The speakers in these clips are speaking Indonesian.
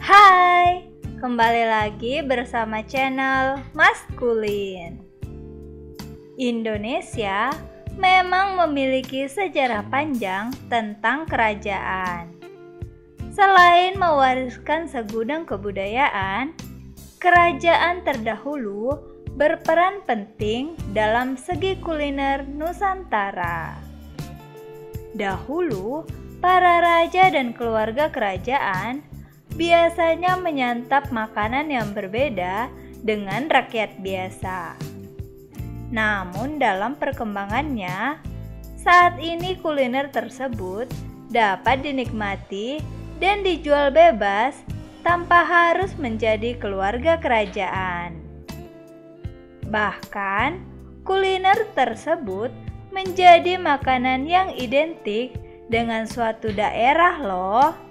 Hai, kembali lagi bersama channel Maskulin. Indonesia memang memiliki sejarah panjang tentang kerajaan. Selain mewariskan segudang kebudayaan, kerajaan terdahulu berperan penting dalam segi kuliner Nusantara. Dahulu, para raja dan keluarga kerajaan biasanya menyantap makanan yang berbeda dengan rakyat biasa. Namun dalam perkembangannya, saat ini kuliner tersebut dapat dinikmati dan dijual bebas tanpa harus menjadi keluarga kerajaan. Bahkan, kuliner tersebut menjadi makanan yang identik dengan suatu daerah loh.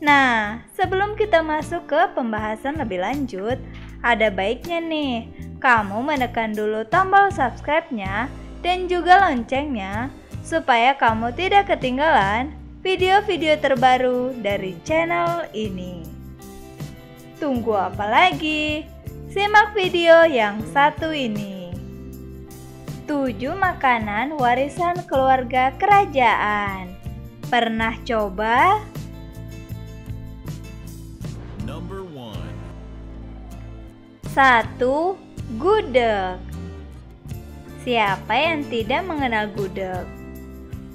Nah, sebelum kita masuk ke pembahasan lebih lanjut, ada baiknya nih, kamu menekan dulu tombol subscribe-nya dan juga loncengnya supaya kamu tidak ketinggalan video-video terbaru dari channel ini. Tunggu apa lagi? Simak video yang satu ini. 7 makanan warisan keluarga kerajaan. Pernah coba? Number 1. 1. Gudeg. Siapa yang tidak mengenal gudeg?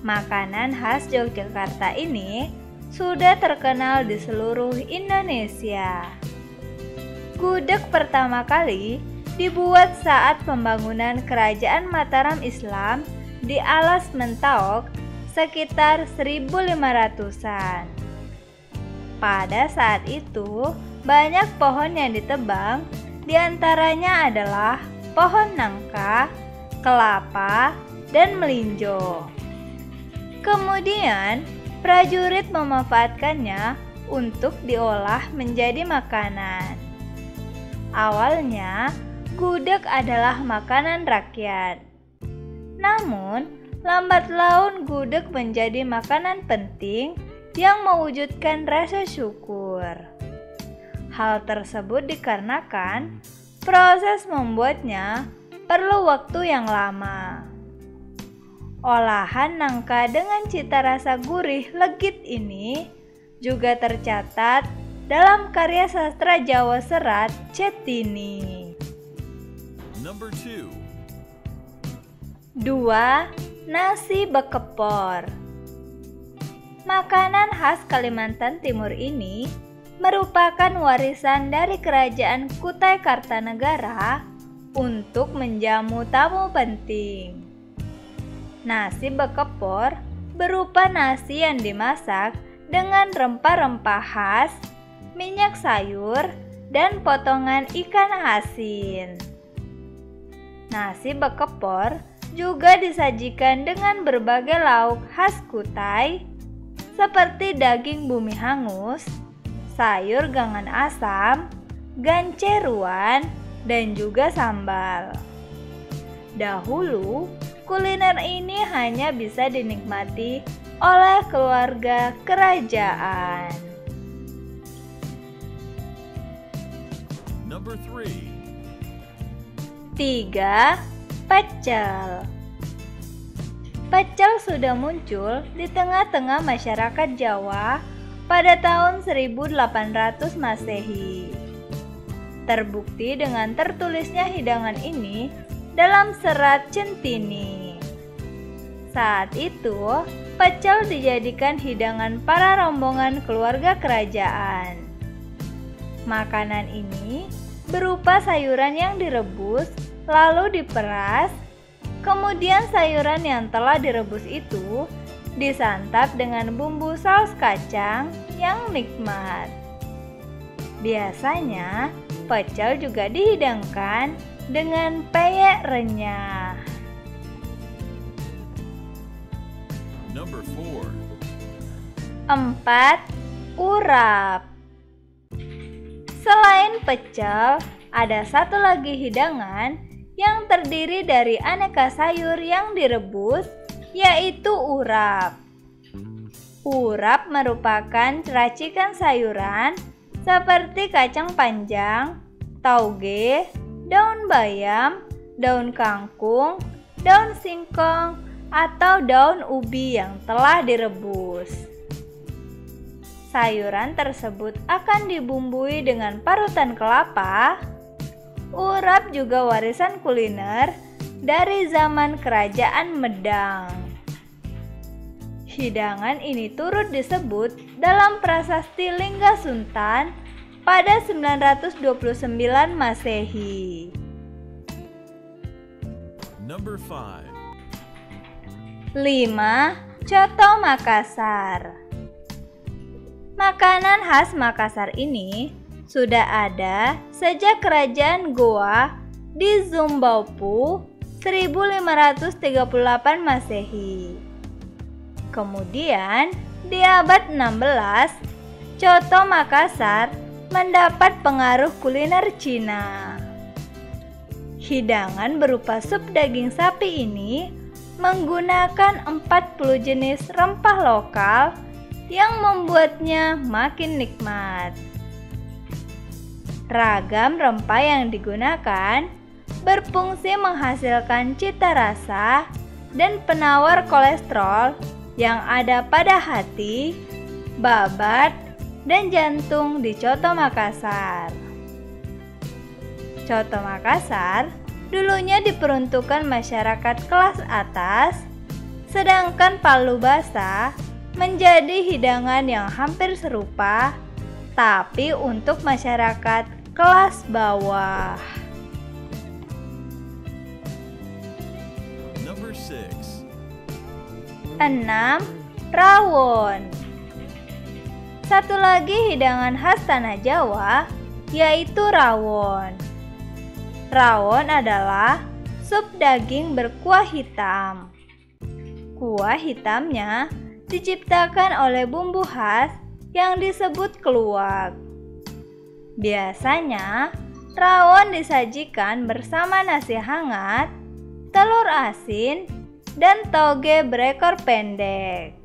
Makanan khas Yogyakarta ini sudah terkenal di seluruh Indonesia. Gudeg pertama kali dibuat saat pembangunan Kerajaan Mataram Islam di Alas Mentaok sekitar 1500-an. Pada saat itu, banyak pohon yang ditebang, diantaranya adalah pohon nangka, kelapa, dan melinjo. Kemudian, prajurit memanfaatkannya untuk diolah menjadi makanan. Awalnya, gudeg adalah makanan rakyat. Namun, lambat laun gudeg menjadi makanan penting yang mewujudkan rasa syukur. Hal tersebut dikarenakan proses membuatnya perlu waktu yang lama. Olahan nangka dengan cita rasa gurih legit ini juga tercatat dalam karya sastra Jawa Serat Cetini. Number 2. 2. Nasi bekepor. Makanan khas Kalimantan Timur ini merupakan warisan dari Kerajaan Kutai Kartanegara untuk menjamu tamu penting. Nasi bekepor berupa nasi yang dimasak dengan rempah-rempah khas, minyak sayur, dan potongan ikan asin. Nasi bekepor juga disajikan dengan berbagai lauk khas Kutai seperti daging bumi hangus, sayur gangan asam, ganceruan, dan juga sambal. Dahulu, kuliner ini hanya bisa dinikmati oleh keluarga kerajaan. Number 3. 3. Pecel. Pecel sudah muncul di tengah-tengah masyarakat Jawa pada tahun 1800 Masehi. Terbukti dengan tertulisnya hidangan ini dalam serat Centini. Saat itu, pecel dijadikan hidangan para rombongan keluarga kerajaan. Makanan ini berupa sayuran yang direbus lalu diperas, kemudian sayuran yang telah direbus itu disantap dengan bumbu saus kacang yang nikmat. Biasanya, pecel juga dihidangkan dengan peyek renyah. Number 4. 4. Urap. Selain pecel, ada satu lagi hidangan yang terdiri dari aneka sayur yang direbus, yaitu urap. Urap merupakan racikan sayuran seperti kacang panjang, tauge, daun bayam, daun kangkung, daun singkong, atau daun ubi yang telah direbus. Sayuran tersebut akan dibumbui dengan parutan kelapa. Urap juga warisan kuliner dari zaman Kerajaan Medang. Hidangan ini turut disebut dalam prasasti Lingga Suntan pada 929 Masehi. Number 5. 5. Coto Makassar. Makanan khas Makassar ini sudah ada sejak Kerajaan Goa di Zumbaupu 1538 Masehi. Kemudian di abad 16, coto Makassar mendapat pengaruh kuliner Cina. Hidangan berupa sup daging sapi ini menggunakan 40 jenis rempah lokal yang membuatnya makin nikmat. Ragam rempah yang digunakan berfungsi menghasilkan cita rasa dan penawar kolesterol yang ada pada hati, babat, dan jantung di coto Makassar. Coto Makassar dulunya diperuntukkan masyarakat kelas atas, sedangkan palu basah menjadi hidangan yang hampir serupa, tapi untuk masyarakat kelas bawah. Number 6. 6. Rawon. Satu lagi hidangan khas tanah Jawa, yaitu rawon. Rawon adalah sup daging berkuah hitam. Kuah hitamnya diciptakan oleh bumbu khas yang disebut keluak. Biasanya, rawon disajikan bersama nasi hangat, telur asin, dan toge berekor pendek.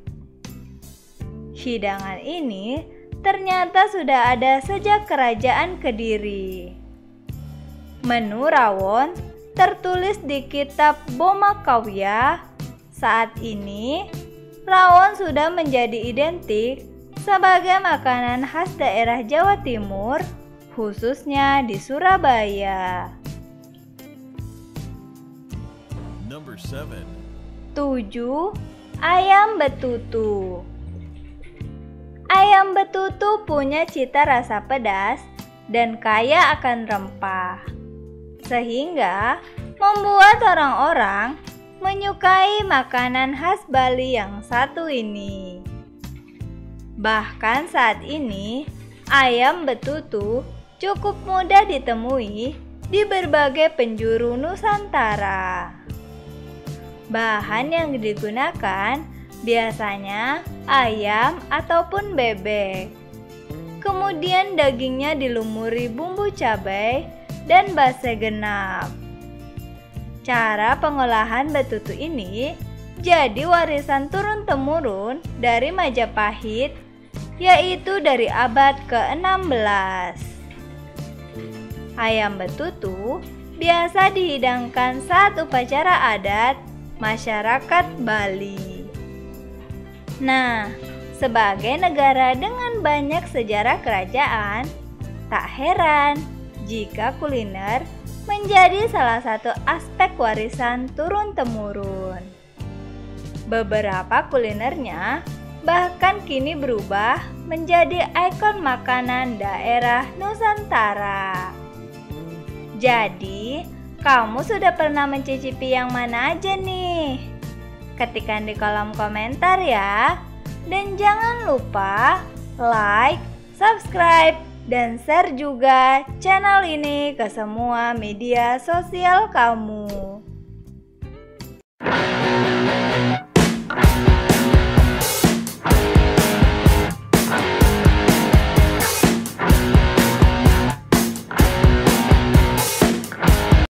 Hidangan ini ternyata sudah ada sejak Kerajaan Kediri. Menu rawon tertulis di kitab Boma Kawya. Saat ini, rawon sudah menjadi identik sebagai makanan khas daerah Jawa Timur, khususnya di Surabaya. Number 7. 7. Ayam betutu. Ayam betutu punya cita rasa pedas dan kaya akan rempah, sehingga membuat orang-orang menyukai makanan khas Bali yang satu ini. Bahkan saat ini, ayam betutu cukup mudah ditemui di berbagai penjuru Nusantara. Bahan yang digunakan biasanya ayam ataupun bebek. Kemudian dagingnya dilumuri bumbu cabai dan base genap. Cara pengolahan betutu ini jadi warisan turun-temurun dari Majapahit, yaitu dari abad ke-16. Ayam betutu biasa dihidangkan saat upacara adat masyarakat Bali. Nah, sebagai negara dengan banyak sejarah kerajaan, tak heran jika kuliner menjadi salah satu aspek warisan turun-temurun. Beberapa kulinernya bahkan kini berubah menjadi ikon makanan daerah Nusantara. Jadi, kamu sudah pernah mencicipi yang mana aja nih? Ketikkan di kolom komentar ya. Dan jangan lupa like, subscribe, dan share juga channel ini ke semua media sosial kamu.